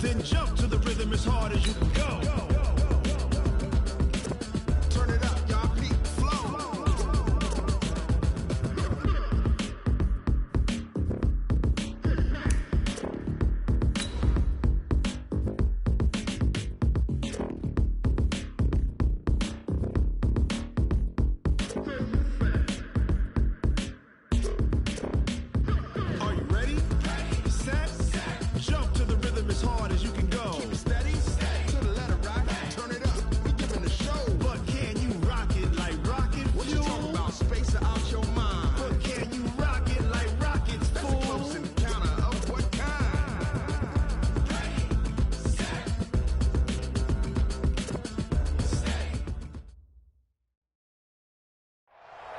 Then jump to the rhythm as hard as you can go. Turn it up, y'all. Peak flow. Are you ready? Set. Jump to the rhythm as hard as you can go. Keep it steady. To the letter rock. Turn it up. We giving the show. But can you rock it like rocket fuel? What you talking about? Space out your mind. But can you rock it like rockets full? That's a close encounter of what kind?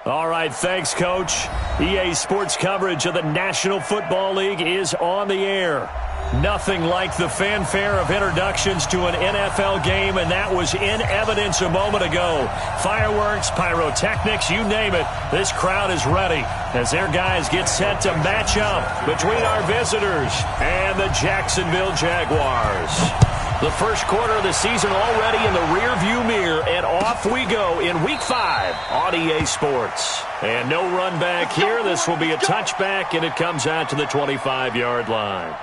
All right, thanks, Coach. EA Sports coverage of the National Football League is on the air. Nothing like the fanfare of introductions to an NFL game, and that was in evidence a moment ago. Fireworks, pyrotechnics, you name it. This crowd is ready as their guys get set to match up between our visitors and the Jacksonville Jaguars. The first quarter of the season already in the rearview mirror, and off we go in Week 5 on EA Sports. And no run back here. This will be a touchback, and it comes out to the 25-yard line.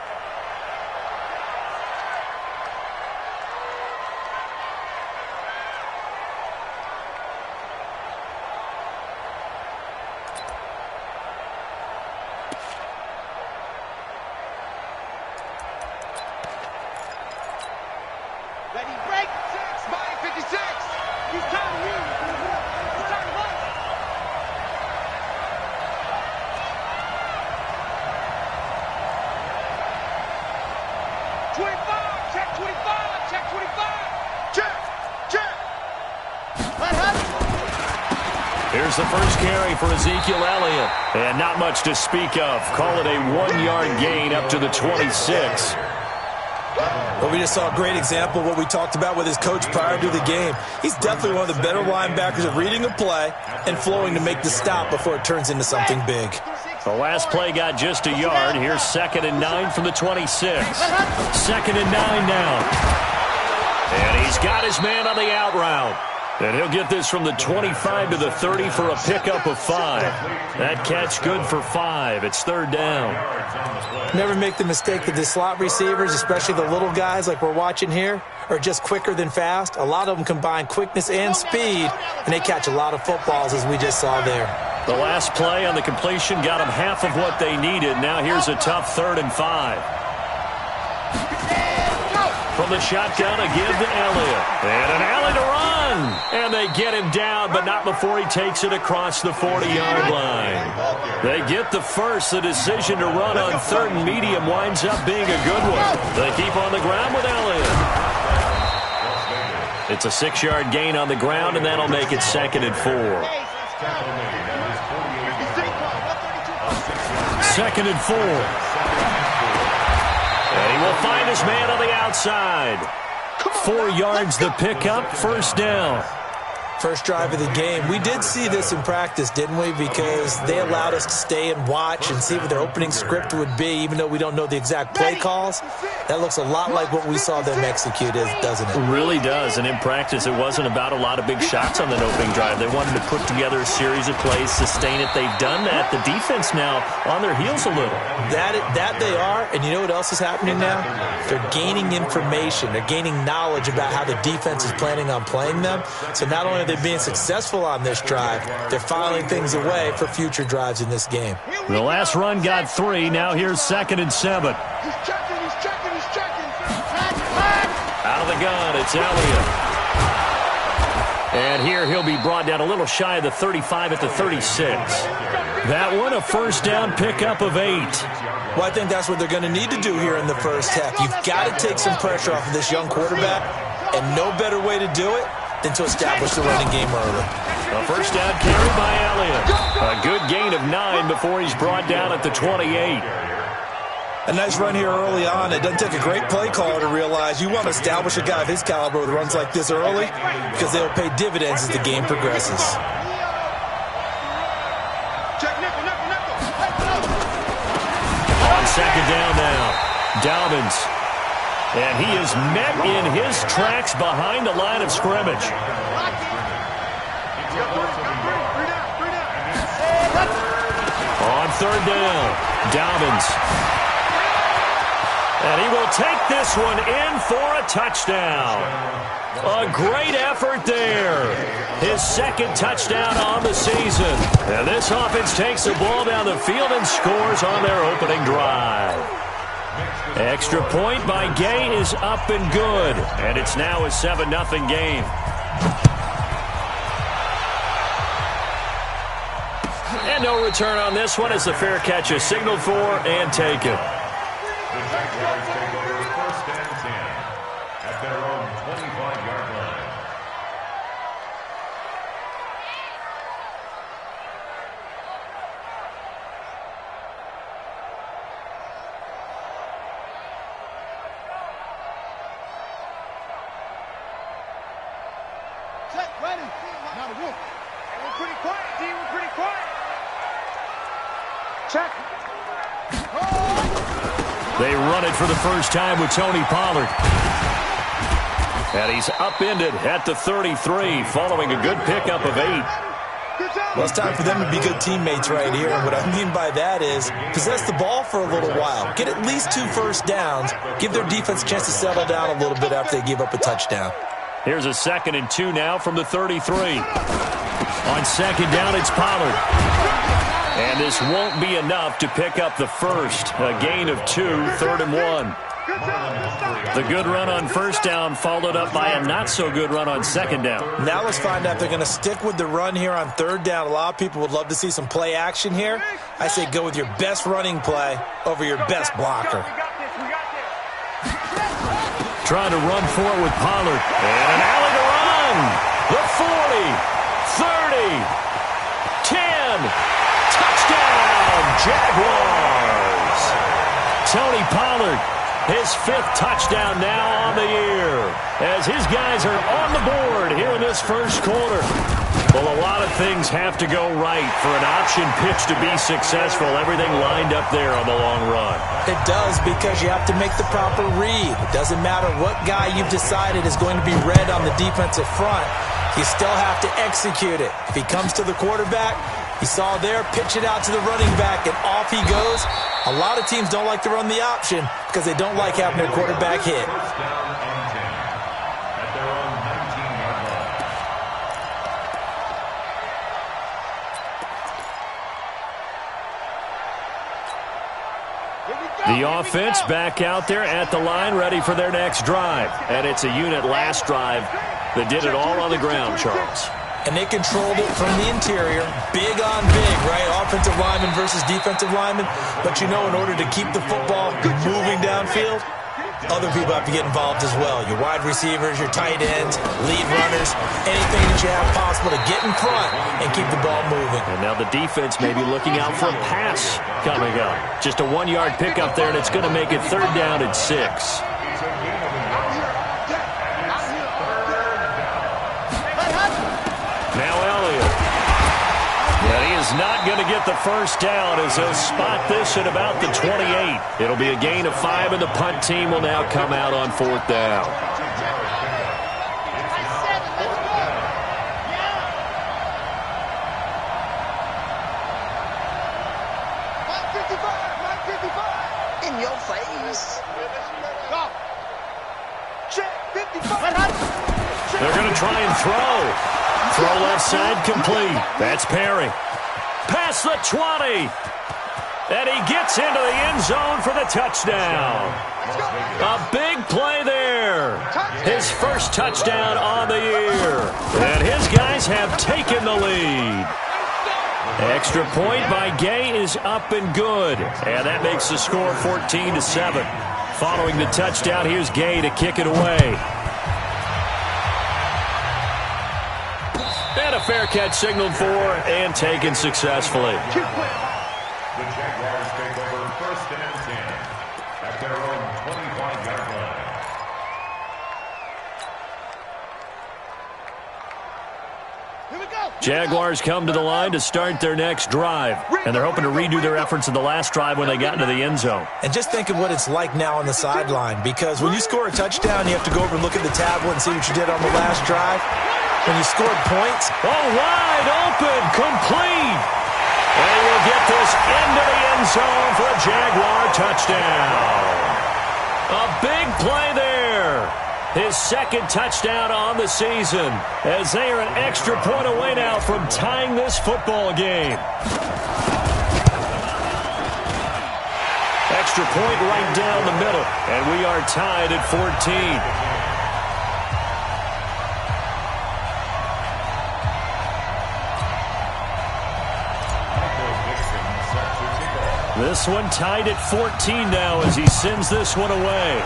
Ready, break, 6, by 56. He's counting you. He's counting one. Check 25, check 25. Check. What happened? Here's the first carry for Ezekiel Elliott. And not much to speak of. Call it a 1-yard gain up to the 26. Well, we just saw a great example of what we talked about with his coach prior to the game. He's definitely one of the better linebackers at reading a play and flowing to make the stop before it turns into something big. The last play got just a yard. Here's 2nd and 9 from the 26. 2nd and 9 now. And he's got his man on the out route. And he'll get this from the 25 to the 30 for a pickup of 5. That catch good for 5. It's 3rd down. Never make the mistake that the slot receivers, especially the little guys like we're watching here, are just quicker than fast. A lot of them combine quickness and speed, and they catch a lot of footballs, as we just saw there. The last play on the completion got them half of what they needed. Now here's a tough 3rd and 5. From the shotgun, a give to Elliott. And an alley to run. And they get him down, but not before he takes it across the 40-yard line. They get the first. The decision to run on 3rd and medium winds up being a good one. They keep on the ground with Elliott. It's a 6-yard gain on the ground, and that'll make it 2nd and 4. 2nd and 4. And he will find his man on the outside. 4 yards the pickup, 1st down. First drive of the game. We did see this in practice, didn't we? Because they allowed us to stay and watch and see what their opening script would be, even though we don't know the exact play calls. That looks a lot like what we saw them execute, doesn't it? It really does. And in practice, it wasn't about a lot of big shots on that opening drive. They wanted to put together a series of plays, sustain it. They've done that. The defense now on their heels a little. That they are. And you know what else is happening now? They're gaining information. They're gaining knowledge about how the defense is planning on playing them. So not only are they being successful on this drive, they're filing things away for future drives in this game. The last run got 3. Now here's 2nd and 7. He's checking. Out of the gun, it's Elliott. And here he'll be brought down a little shy of the 35 at the 36. That one a 1st down pickup of 8. Well, I think that's what they're going to need to do here in the first half. You've got to take some pressure off of this young quarterback, and no better way to do it than to establish the running game early. A 1st down carry by Elliott. A good gain of 9 before he's brought down at the 28. A nice run here early on. It doesn't take a great play caller to realize you want to establish a guy of his caliber with runs like this early because they'll pay dividends as the game progresses. On 2nd down now. Dalvins And he is met in his tracks behind the line of scrimmage. On third down, Dobbins. And he will take this one in for a touchdown. A great effort there. His second touchdown on the season. And this offense takes the ball down the field and scores on their opening drive. Extra point by Gay is up and good. And it's now a 7-0 game. And no return on this one as the fair catch is signaled for and taken. The Jaguars take over first and 10 at their own 25-yard line. Check, ready. Not a wolf. We're pretty quiet, D. We're pretty quiet. Check. They run it for the first time with Tony Pollard. And he's upended at the 33 following a good pickup of 8. Well, it's time for them to be good teammates right here. And what I mean by that is possess the ball for a little while. Get at least 2 first downs. Give their defense a chance to settle down a little bit after they give up a touchdown. Here's a 2nd and 2 now from the 33. On second down, it's Pollard. And this won't be enough to pick up the first. A gain of 2, 3rd and 1. The good run on first down followed up by a not-so-good run on second down. Now let's find out if they're going to stick with the run here on third down. A lot of people would love to see some play action here. I say go with your best running play over your best blocker. Trying to run for it with Pollard. And an alley to run. The 40, 30, 10. Touchdown, Jaguars. Tony Pollard, his 5th touchdown now on the year, as his guys are on the board here in this first quarter. Well, a lot of things have to go right for an option pitch to be successful. Everything lined up there on the long run. It does, because you have to make the proper read. It doesn't matter what guy you've decided is going to be read on the defensive front. You still have to execute it. If he comes to the quarterback, he saw there, pitch it out to the running back, and off he goes. A lot of teams don't like to run the option because they don't like having their quarterback hit. First down and 10 at their own 19-yard line. The offense back out there at the line, ready for their next drive. And it's a unit last drive that did it all on the ground, Charles. And they controlled it from the interior, big on big, right? Offensive lineman versus defensive lineman. But you know, in order to keep the football moving downfield, other people have to get involved as well. Your wide receivers, your tight ends, lead runners, anything that you have possible to get in front and keep the ball moving. And now the defense may be looking out for a pass coming up. Just a 1-yard pickup there, and it's going to make it 3rd down and 6. Not going to get the first down as they'll spot this at about the 28. It'll be a gain of 5, and the punt team will now come out on 4th down. In your face. They're going to try and throw. Throw left side complete. That's Perry. Past the 20. And he gets into the end zone for the touchdown. A big play there. His first touchdown on the year. And his guys have taken the lead. Extra point by Gay is up and good. And that makes the score 14-7. Following the touchdown, here's Gay to kick it away. And a fair catch signaled for and taken successfully. The Jaguars take over first and 10 at their own 25-yard line. Here we go. Jaguars come to the line to start their next drive, and they're hoping to redo their efforts in the last drive when they got into the end zone. And just think of what it's like now on the sideline, because when you score a touchdown, you have to go over and look at the tablet and see what you did on the last drive. When you scored points, wide open, complete. And he will get this into the end zone for a Jaguar touchdown. A big play there. His second touchdown on the season, as they are an extra point away now from tying this football game. Extra point right down the middle, and we are tied at 14. This one tied at 14 now as he sends this one away.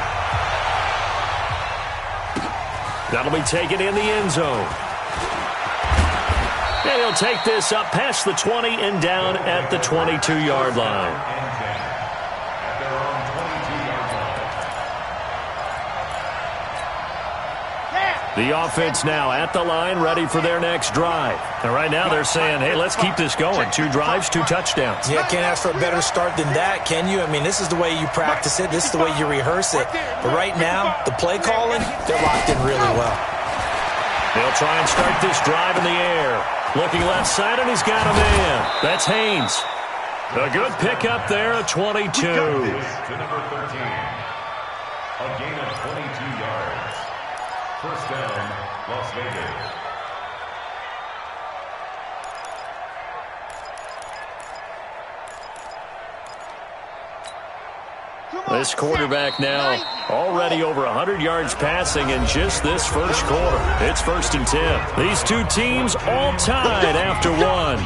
That'll be taken in the end zone. And he'll take this up past the 20 and down at the 22-yard line. The offense now at the line, ready for their next drive. And right now they're saying, hey, let's keep this going. 2 drives, 2 touchdowns. Yeah, can't ask for a better start than that, can you? I mean, this is the way you practice it. This is the way you rehearse it. But right now, the play calling, they're locked in really well. They'll try and start this drive in the air. Looking left side, and he's got a man. That's Haynes. A good pickup there at 22. To number 13. A gain of 22 yards. First down, Las Vegas. This quarterback now already over 100 yards passing in just this first quarter. It's 1st and 10. These two teams all tied after one.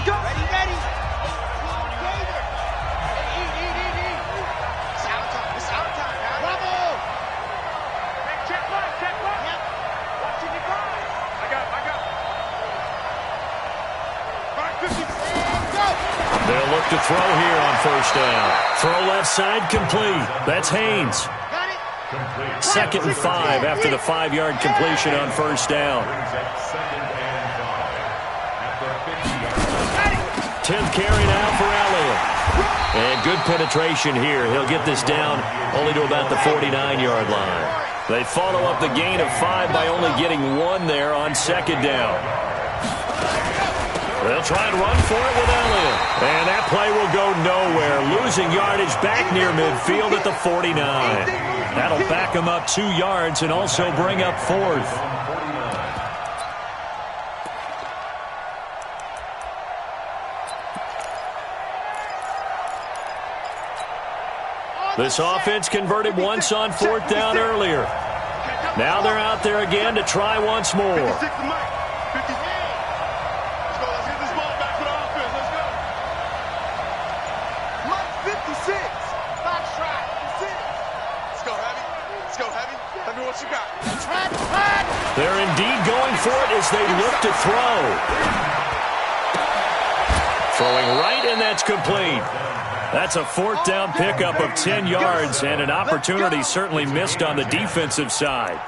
They'll look to throw here on first down. Throw left side complete. That's Haynes. 2nd and 5 after the 5-yard completion on first down. 10th carry now for Elliott. And good penetration here. He'll get this down only to about the 49-yard line. They follow up the gain of 5 by only getting 1 there on 2nd down. They'll try and run for it with Elliott. And that play will go nowhere. Losing yardage back near midfield at the 49. That'll back him up 2 yards and also bring up 4th. This offense converted once on 4th down earlier. Now they're out there again to try once more. They're indeed going for it as they look to throw. Throwing right, and that's complete. That's a 4th down pickup of 10 yards and an opportunity certainly missed on the defensive side.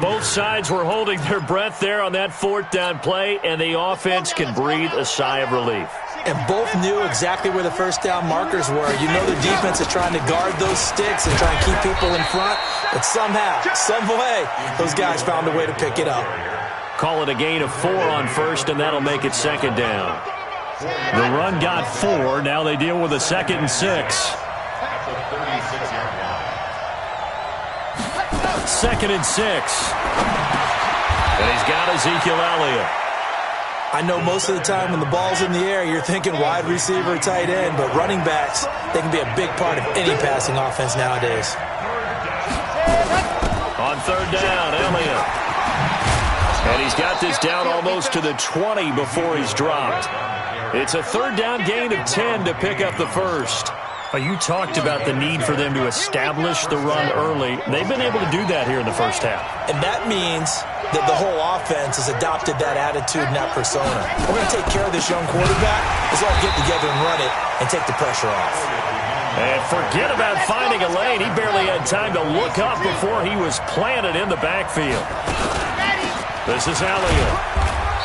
Both sides were holding their breath there on that 4th down play, and the offense can breathe a sigh of relief. And both knew exactly where the first down markers were. You know the defense is trying to guard those sticks and try and keep people in front. But somehow, some way, those guys found a way to pick it up. Call it a gain of 4 on first, and that'll make it 2nd down. The run got 4. Now they deal with a 2nd and 6. 2nd and 6. And he's got Ezekiel Elliott. I know most of the time when the ball's in the air, you're thinking wide receiver, tight end, but running backs, they can be a big part of any passing offense nowadays. On 3rd down, Elliott. And he's got this down almost to the 20 before he's dropped. It's a 3rd down gain of 10 to pick up the first. You talked about the need for them to establish the run early. They've been able to do that here in the first half. And that means that the whole offense has adopted that attitude and that persona. We're going to take care of this young quarterback. Let's all get together and run it and take the pressure off. And forget about finding a lane. He barely had time to look up before he was planted in the backfield. This is Elliott.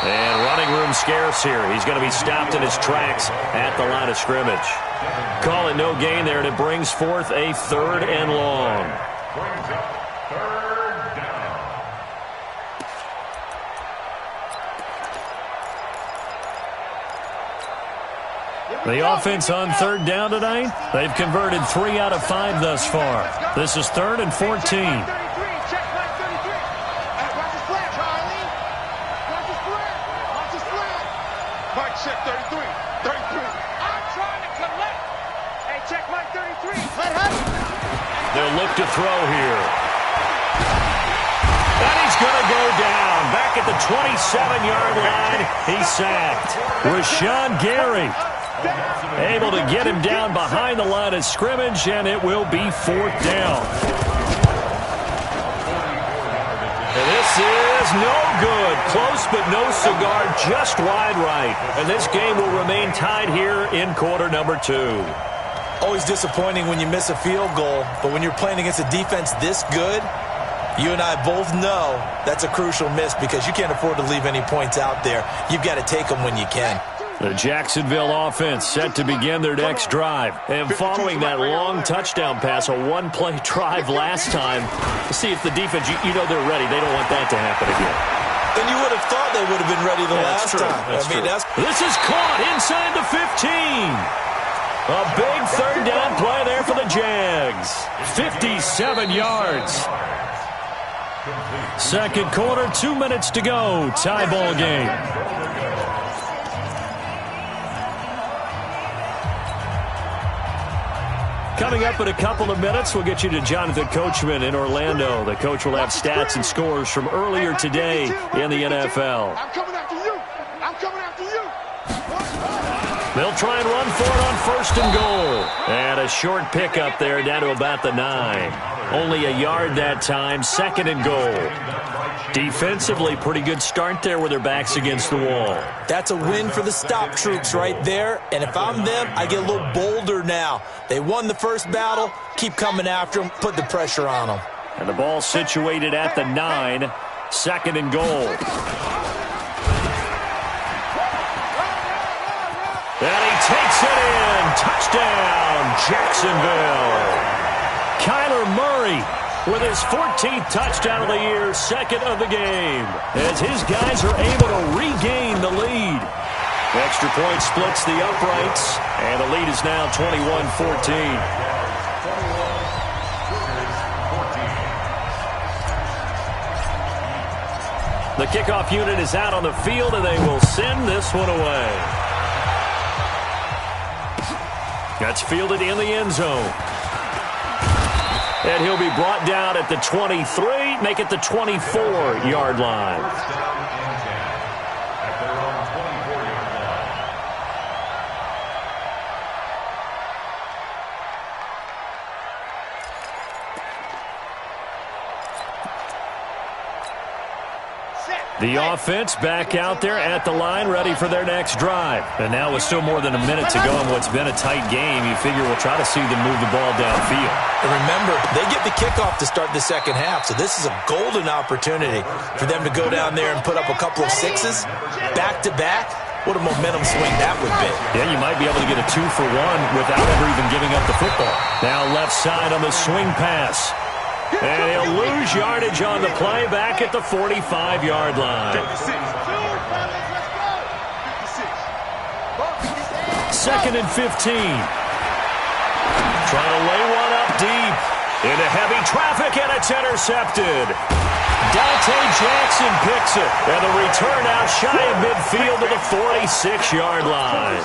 And running room scarce here. He's going to be stopped in his tracks at the line of scrimmage. Call it no gain there, and it brings forth a 3rd and long. Brings up 3rd down. The offense on 3rd down tonight, they've converted 3 out of 5 thus far. This is 3rd and 14. Check play 33. Watch his flag, Charlie. Watch his flag. Watch his flag. Mike, check 33. 33. I'm trying to collect. Hey, check Mike 33. Let happen. They'll look to throw here. And he's going to go down. Back at the 27-yard line, he's sacked. Rashawn Gary able to get him down behind the line of scrimmage, and it will be 4th down. And this is no good. Close but no cigar, just wide right. And this game will remain tied here in quarter number 2. Always disappointing when you miss a field goal, but when you're playing against a defense this good, you and I both know that's a crucial miss because you can't afford to leave any points out there. You've got to take them when you can. The Jacksonville offense set to begin their next drive. And following that long touchdown pass, a one-play drive last time, to see if the defense, you know they're ready. They don't want that to happen again. And you would have thought they would have been ready the last time. This is caught inside the 15. A big 3rd down play there for the Jags. 57 yards. Second quarter, 2 minutes to go. Tie ball game. Coming up in a couple of minutes, we'll get you to Jonathan Coachman in Orlando. The coach will have stats and scores from earlier today in the NFL. I'm coming after you. I'm coming after you. They'll try and run for it on 1st and goal. And a short pickup there down to about the 9. Only a yard that time, 2nd and goal. Defensively, pretty good start there with their backs against the wall. That's a win for the stop troops right there. And if I'm them, I get a little bolder now. They won the first battle. Keep coming after them. Put the pressure on them. And the ball situated at the 9. 2nd and goal. And he takes it in. Touchdown, Jacksonville. Kyler Murray with his 14th touchdown of the year, 2nd of the game, as his guys are able to regain the lead. Extra point splits the uprights, and the lead is now 21-14. The kickoff unit is out on the field, and they will send this one away. That's fielded in the end zone. And he'll be brought down at the 23, make it the 24-yard line. The offense back out there at the line, ready for their next drive. And now with still more than a minute to go in what's been a tight game, you figure we'll try to see them move the ball downfield. And remember, they get the kickoff to start the second half, so this is a golden opportunity for them to go down there and put up a couple of 6s back-to-back. What a momentum swing that would be. Yeah, you might be able to get a 2-for-1 without ever even giving up the football. Now left side on the swing pass. And he'll lose yardage on the play back at the 45-yard line. 2nd and 15. Trying to lay one up deep. Into heavy traffic, and it's intercepted. Dante Jackson picks it. And the return out shy of midfield to the 46-yard line.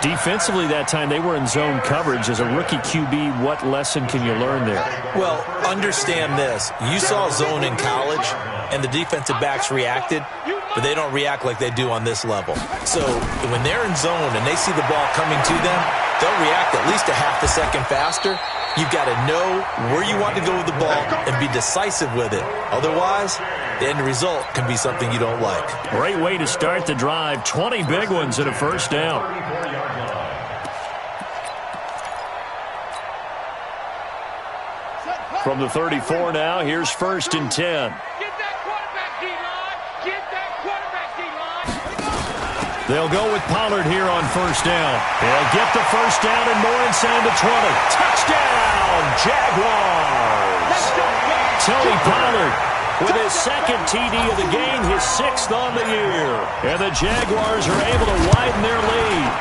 Defensively that time, they were in zone coverage. As a rookie QB, what lesson can you learn there? Well, understand this. You saw zone in college, and the defensive backs reacted, but they don't react like they do on this level. So when they're in zone and they see the ball coming to them, they'll react at least a half a second faster. You've got to know where you want to go with the ball and be decisive with it. Otherwise, the end result can be something you don't like. Great way to start the drive. 20 big ones and a first down. From the 34 now, here's 1st and 10. Get that quarterback, D-line. Get that quarterback, D-line. They'll go with Pollard here on first down. He'll get the first down and more inside the 20. Touchdown, Jaguars! Tony Pollard with his second TD of the game, his 6th on the year. And the Jaguars are able to widen their lead.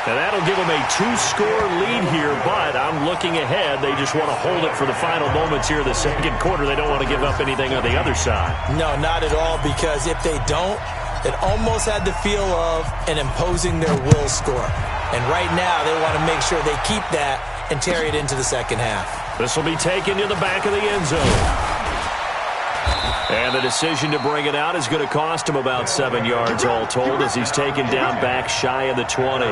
And that'll give them a 2-score lead here, but I'm looking ahead. They just want to hold it for the final moments here of the second quarter. They don't want to give up anything on the other side. No, not at all, because if they don't, it almost had the feel of an imposing their will score. And right now, they want to make sure they keep that and carry it into the second half. This will be taken to the back of the end zone. And the decision to bring it out is going to cost him about 7 yards all told as he's taken down back shy of the 20.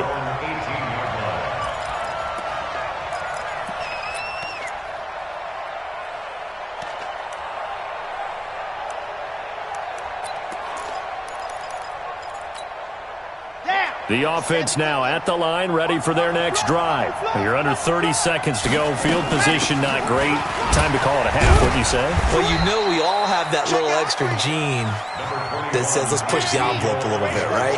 The offense now at the line, ready for their next drive. You're under 30 seconds to go. Field position not great. Time to call it a half, wouldn't you say? Well, you know we all have that little extra gene that says let's push the envelope a little bit, right?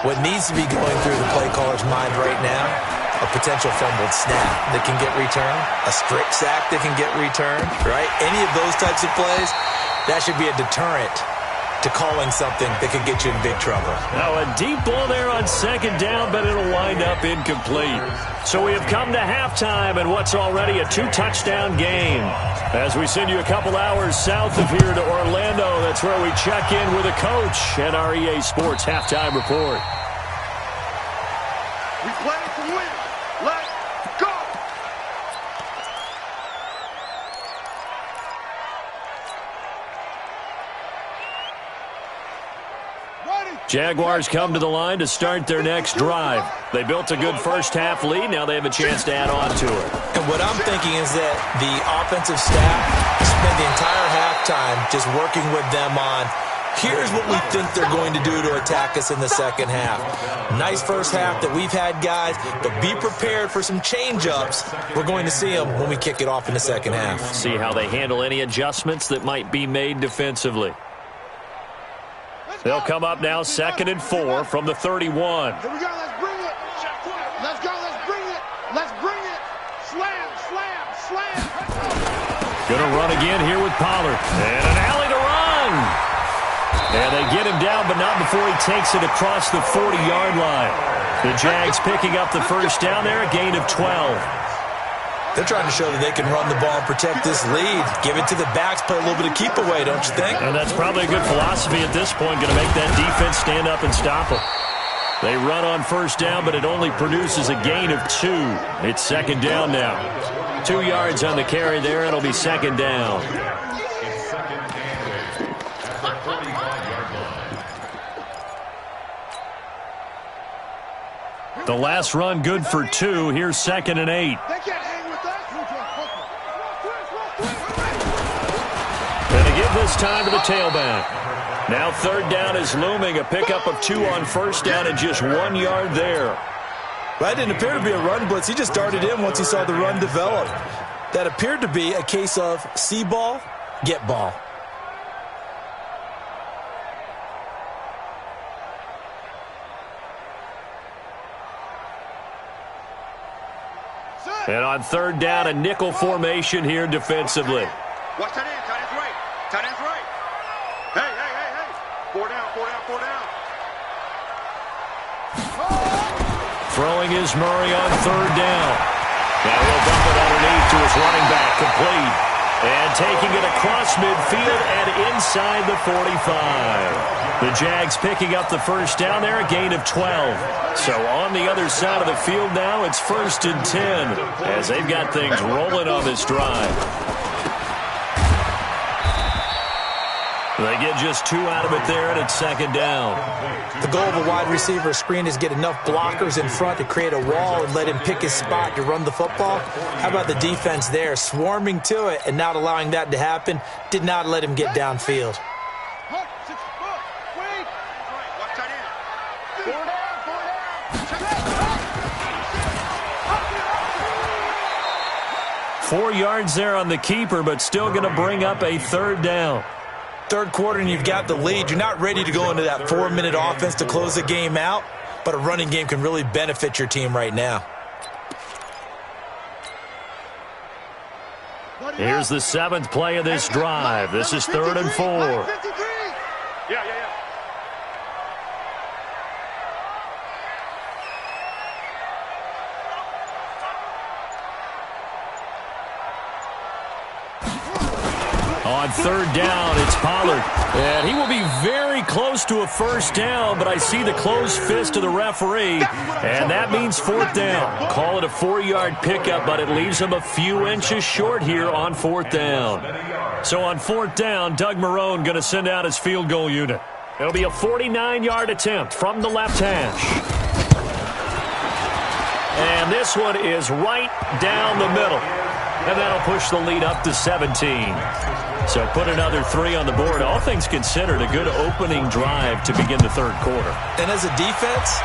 What needs to be going through the play caller's mind right now, a potential fumbled snap that can get returned, a strip sack that can get returned, right? Any of those types of plays, that should be a deterrent to calling something that could get you in big trouble. Now a deep ball there on second down, but it'll wind up incomplete. So we have come to halftime in what's already a 2-touchdown game. As we send you a couple hours south of here to Orlando, that's where we check in with a coach and our EA Sports Halftime Report. We play to win. Let's go. Jaguars come to the line to start their next drive. They built a good first-half lead. Now they have a chance to add on to it. And what I'm thinking is that the offensive staff spent the entire halftime just working with them on, here's what we think they're going to do to attack us in the second half. Nice first half that we've had, guys, but be prepared for some change-ups. We're going to see them when we kick it off in the second half. See how they handle any adjustments that might be made defensively. They'll come up now 2nd and 4 from the 31. Here we go. Let's bring it. Let's go. Let's bring it. Let's bring it. Slam, slam, slam. Going to run again here with Pollard. And an alley to run. And they get him down, but not before he takes it across the 40-yard line. The Jags picking up the first down there, a gain of 12. They're trying to show that they can run the ball and protect this lead. Give it to the backs, play a little bit of keep away, don't you think? And that's probably a good philosophy at this point, going to make that defense stand up and stop them. They run on first down, but it only produces a gain of 2. It's second down now. 2 yards on the carry there, it'll be second down. It's second and 8 at the 45-yard line. The last run good for 2. Here's 2nd and 8. They can't hang with us. And to give this time to the tailback. Now third down is looming. A pickup of 2 on first down and just 1 yard there. That didn't appear to be a run blitz. He just darted in once he saw the run develop. That appeared to be a case of see ball, get ball. And on third down, a nickel formation here defensively. Watch that end. Tight end's right. Tight end's right. Hey, hey, hey, hey. 4 down, 4 down, 4 down. Throwing is Murray on third down. Now he'll dump it underneath to his running back, complete. And taking it across midfield and inside the 45. The Jags picking up the first down there, a gain of 12. So on the other side of the field now, it's 1st and 10 as they've got things rolling on this drive. They get just 2 out of it there, and it's second down. The goal of a wide receiver screen is get enough blockers in front to create a wall and let him pick his spot to run the football. How about the defense there, swarming to it and not allowing that to happen? Did not let him get downfield. Watch tight end. 4 down, 4 down. 4 yards there on the keeper, but still going to bring up a third down. third quarter and you've got the lead, you're not ready to go into that 4-minute offense to close the game out, but a running game can really benefit your team right now. Here's the 7th play of this drive. This is 3rd and 4. Yeah. On 3rd down, it's Pollard. And he will be very close to a first down, but I see the closed fist of the referee, and that means 4th down. Call it a 4-yard pickup, but it leaves him a few inches short here on 4th down. So on 4th down, Doug Marrone going to send out his field goal unit. It'll be a 49-yard attempt from the left hash. And this one is right down the middle. And that'll push the lead up to 17. So put another 3 on the board. All things considered, a good opening drive to begin the third quarter. And as a defense,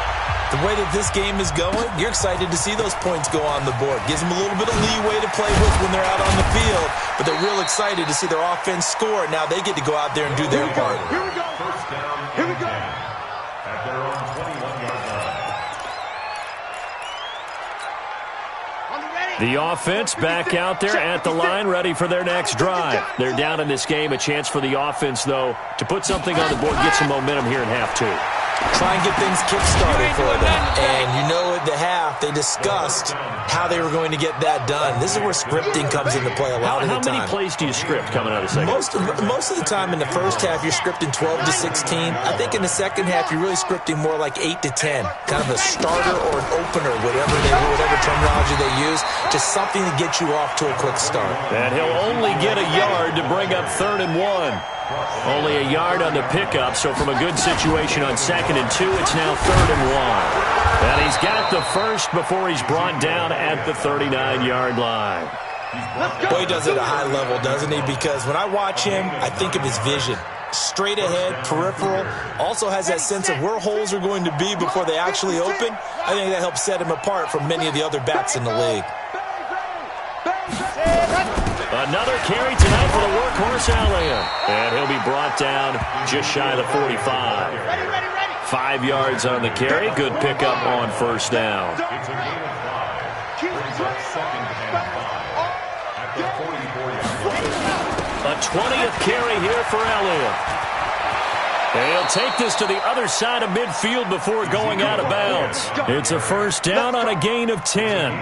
the way that this game is going, you're excited to see those points go on the board. Gives them a little bit of leeway to play with when they're out on the field, but they're real excited to see their offense score. Now they get to go out there and do their part. Here we go. First down. Here we go. At their own 21-yard line. The offense back out there at the line, ready for their next drive. They're down in this game. A chance for the offense, though, to put something on the board, get some momentum here in half 2. Try and get things kick-started for them. And you know at the half, they discussed how they were going to get that done. This is where scripting comes into play a lot of the time. How many plays do you script coming out of the second? Most of the time in the first half, you're scripting 12 to 16. I think in the second half, you're really scripting more like 8 to 10. Kind of a starter or an opener, whatever terminology they use. Just something to get you off to a quick start. And he'll only get a yard to bring up 3rd and 1. Only a yard on the pickup, so from a good situation on 2nd and 2, it's now 3rd and 1. And he's got the first before he's brought down at the 39-yard line. Boy, he does it at a high level, doesn't he? Because when I watch him, I think of his vision. Straight ahead, peripheral, also has that sense of where holes are going to be before they actually open. I think that helps set him apart from many of the other backs in the league. Another carry tonight for the workhorse Elliott. And he'll be brought down just shy of the 45. 5 yards on the carry. Good pickup on first down. It's a gain of 5. Brings up 2nd and 5. At the 44-yard line. A 20th carry here for Elliott. And he'll take this to the other side of midfield before going out of bounds. It's a first down on a gain of 10.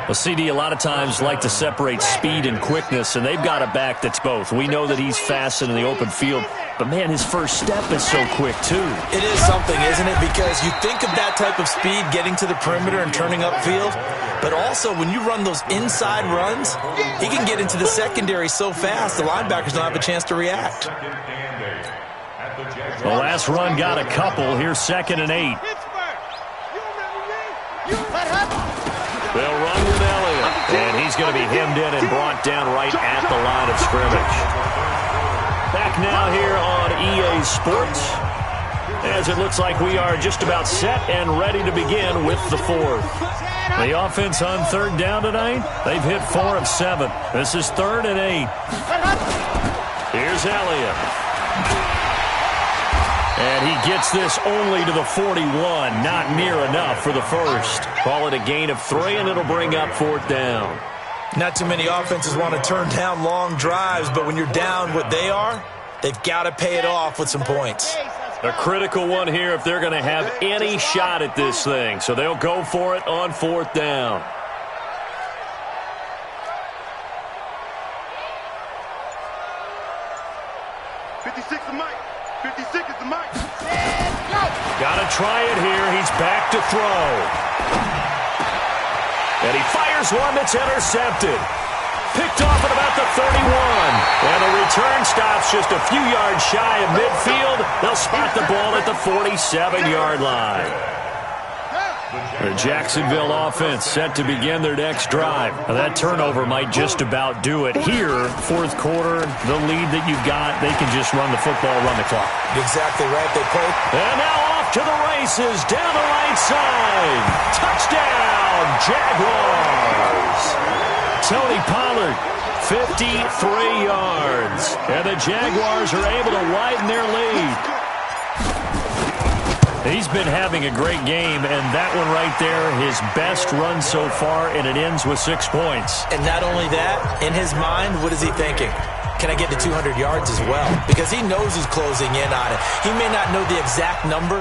Well, CD a lot of times like to separate speed and quickness, and they've got a back that's both. We know that he's fast in the open field, but, man, his first step is so quick, too. It is something, isn't it? Because you think of that type of speed getting to the perimeter and turning upfield, but also when you run those inside runs, he can get into the secondary so fast the linebackers don't have a chance to react. The last run got a couple. Here's 2nd and 8. They'll run with Elliott, and he's going to be hemmed in and brought down right at the line of scrimmage. Back now here on EA Sports, as it looks like we are just about set and ready to begin with the 4th. The offense on 3rd down tonight, they've hit 4 of 7. This is 3rd and 8. Here's Elliott. And he gets this only to the 41, not near enough for the first. Call it a gain of 3, and it'll bring up 4th down. Not too many offenses want to turn down long drives, but when you're down what they are, they've got to pay it off with some points. A critical one here if they're going to have any shot at this thing. So they'll go for it on 4th down. Got to try it here. He's back to throw. And he fires one that's intercepted. Picked off at about the 31. And the return stops just a few yards shy of midfield. They'll spot the ball at the 47-yard line. The Jacksonville offense set to begin their next drive. Now that turnover might just about do it. Here, 4th quarter, the lead that you've got, they can just run the football, run the clock. Exactly right. They play. And now off to the races, down the right side. Touchdown, Jaguars. Tony Pollard 53 yards. And the Jaguars are able to widen their lead. He's been having a great game, and that one right there, his best run so far, and it ends with 6 points. And not only that, in his mind, what is he thinking? Can I get to 200 yards as well? Because he knows he's closing in on it. He may not know the exact number,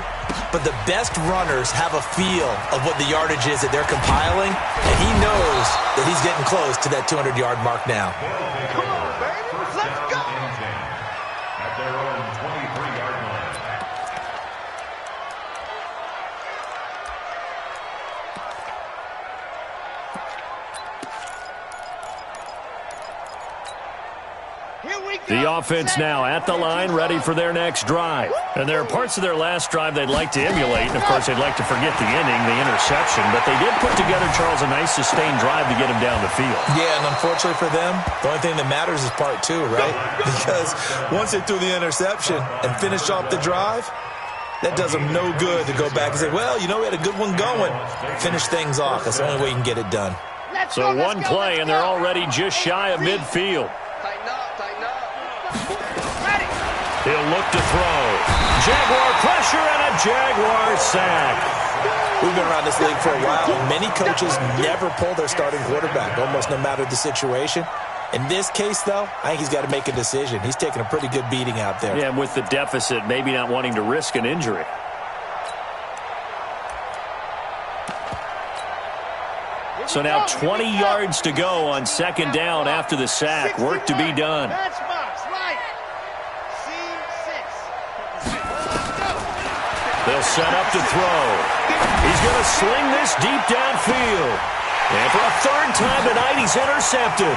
but the best runners have a feel of what the yardage is that they're compiling, and he knows that he's getting close to that 200-yard mark now. Come on, baby. Let's go. At their own 23-yard line. The offense now at the line, ready for their next drive. And there are parts of their last drive they'd like to emulate, and of course they'd like to forget the ending, the interception, but they did put together, Charles, a nice sustained drive to get him down the field. Yeah, and unfortunately for them, the only thing that matters is part 2, right? Because once they threw the interception and finished off the drive, that does them no good to go back and say, well, you know, we had a good one going. Finish things off. That's the only way you can get it done. So one play, and they're already just shy of midfield. Tighten up, tighten up. He'll look to throw. Jaguar pressure and a Jaguar sack. We've been around this league for a while, and many coaches never pull their starting quarterback, almost no matter the situation. In this case, though, I think he's got to make a decision. He's taking a pretty good beating out there. Yeah, and with the deficit, maybe not wanting to risk an injury. So now 20 yards to go on second down after the sack. Work to be done. They'll set up to throw. He's going to sling this deep downfield. And for a third time tonight, he's intercepted.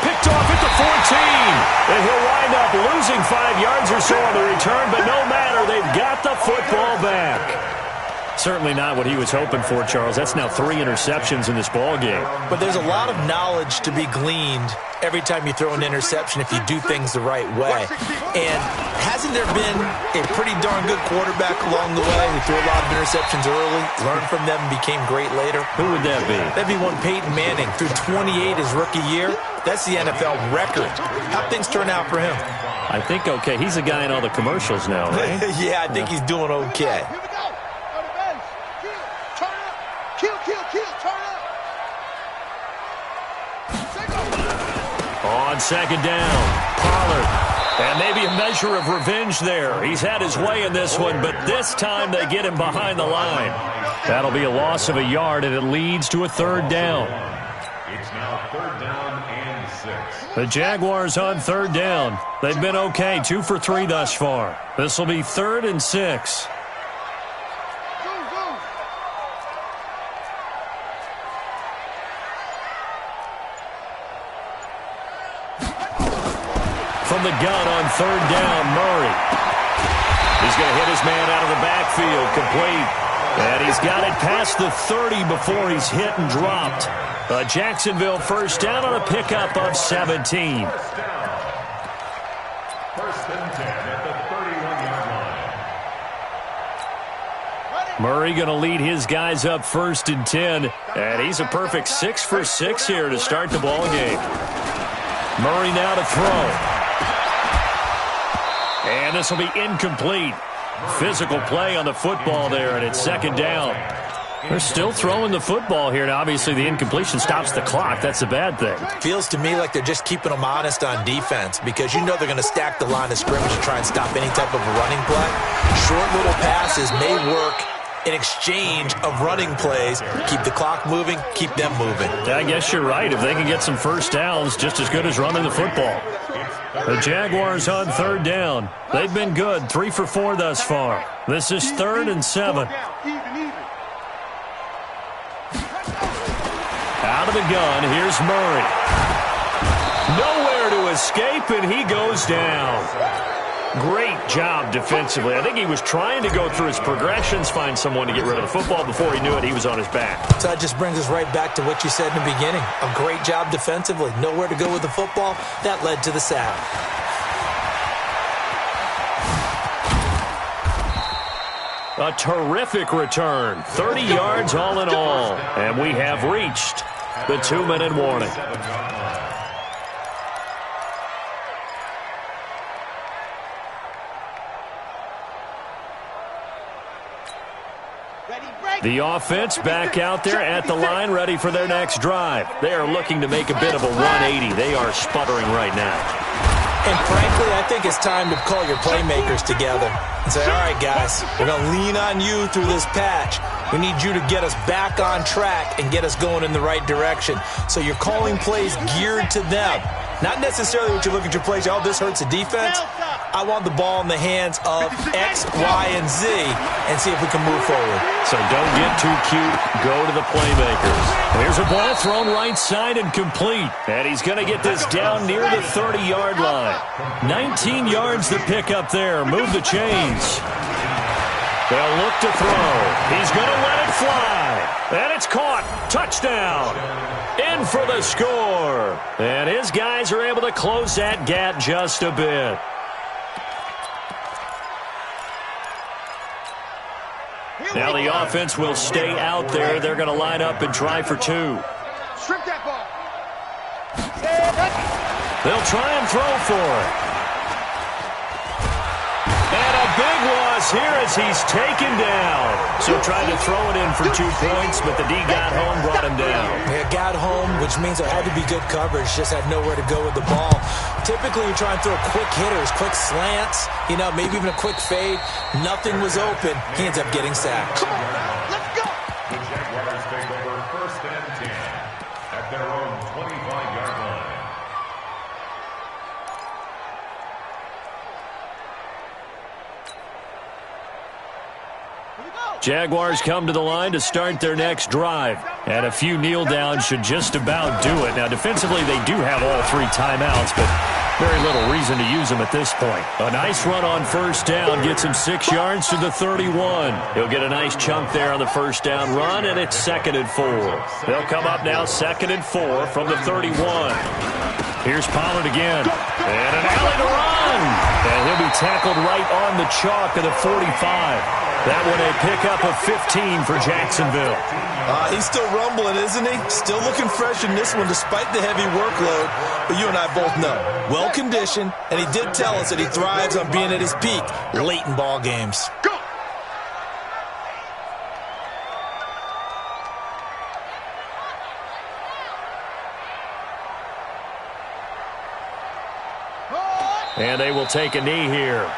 Picked off at the 14. And he'll wind up losing 5 yards or so on the return, but no matter, they've got the football back. Certainly not what he was hoping for, Charles. That's now 3 interceptions in this ball game. But there's a lot of knowledge to be gleaned every time you throw an interception if you do things the right way. And hasn't there been a pretty darn good quarterback along the way who threw a lot of interceptions early, learned from them, and became great later? Who would that be? That'd be one Peyton Manning. Threw 28 his rookie year. That's the NFL record. How'd things turn out for him? I think okay. He's a guy in all the commercials now, right? Yeah, I think he's doing okay. On second down, Pollard. And maybe a measure of revenge there. He's had his way in this one, but this time they get him behind the line. That'll be a loss of a yard, and it leads to a third down. It's now third down and 6. The Jaguars on third down. They've been okay, 2 for 3 thus far. This will be 3rd and 6. From the gun on third down, Murray. He's going to hit his man out of the backfield, complete. And he's got it past the 30 before he's hit and dropped. A Jacksonville first down on a pickup of 17. First and 10 at the 31-yard line. Murray going to lead his guys up 1st and 10. And he's a perfect 6 for 6 here to start the ball game. Murray now to throw. And this will be incomplete. Physical play on the football there, and it's second down. They're still throwing the football here, and obviously the incompletion stops the clock. That's a bad thing. Feels to me like they're just keeping them honest on defense because you know they're going to stack the line of scrimmage and try and stop any type of a running play. Short little passes may work in exchange of running plays. Keep the clock moving, keep them moving. I guess you're right. If they can get some first downs, just as good as running the football. The Jaguars on third down. They've been good, 3 for 4 thus far. This is 3rd and 7. Out of the gun, here's Murray. Nowhere to escape, and he goes down. Great job defensively. I think he was trying to go through his progressions, find someone to get rid of the football. Before he knew it, he was on his back. So that just brings us right back to what you said in the beginning. A great job defensively. Nowhere to go with the football. That led to the sack. A terrific return. 30 yards all in all. And we have reached the 2-minute warning. The offense back out there at the line, ready for their next drive. They are looking to make a bit of a 180. They are sputtering right now. And frankly, I think it's time to call your playmakers together and say, all right, guys, we're going to lean on you through this patch. We need you to get us back on track and get us going in the right direction. So you're calling plays geared to them. Not necessarily what you look at your plays, oh, this hurts the defense. I want the ball in the hands of X, Y, and Z and see if we can move forward. So don't get too cute. Go to the playmakers. Here's a ball thrown right side and complete. And he's going to get this down near the 30-yard line. 19 yards to pick up there. Move the chains. They'll look to throw. He's going to let it fly. And it's caught. Touchdown. In for the score. And his guys are able to close that gap just a bit. Now the offense will stay out there. They're going to line up and try for two. Strip that ball. They'll try and throw for it. And a big loss here as he's taken down. So trying to throw it in for 2 points, but the D got home, brought him down. Yeah, got home, which means there had to be good coverage. Just had nowhere to go with the ball. Typically, you try and throw quick hitters, quick slants, you know, maybe even a quick fade. Nothing was open. He ends up getting sacked. Come on, let's go. The Jaguars take over 1st and 10 at their own 25-yard line. Jaguars come to the line to start their next drive. And a few kneel downs should just about do it. Now, defensively, they do have all 3 timeouts, but very little reason to use them at this point. A nice run on 1st down gets him 6 yards to the 31. He'll get a nice chunk there on the 1st down run, and it's 2nd and 4. They'll come up now 2nd and 4 from the 31. Here's Pollard again. And an alley to run. And he'll be tackled right on the chalk of the 45. That one a pickup of 15 for Jacksonville. He's still rumbling, isn't he? Still looking fresh in this one despite the heavy workload. But you and I both know, well-conditioned, and he did tell us that he thrives on being at his peak late in ball games. Go. And they will take a knee here.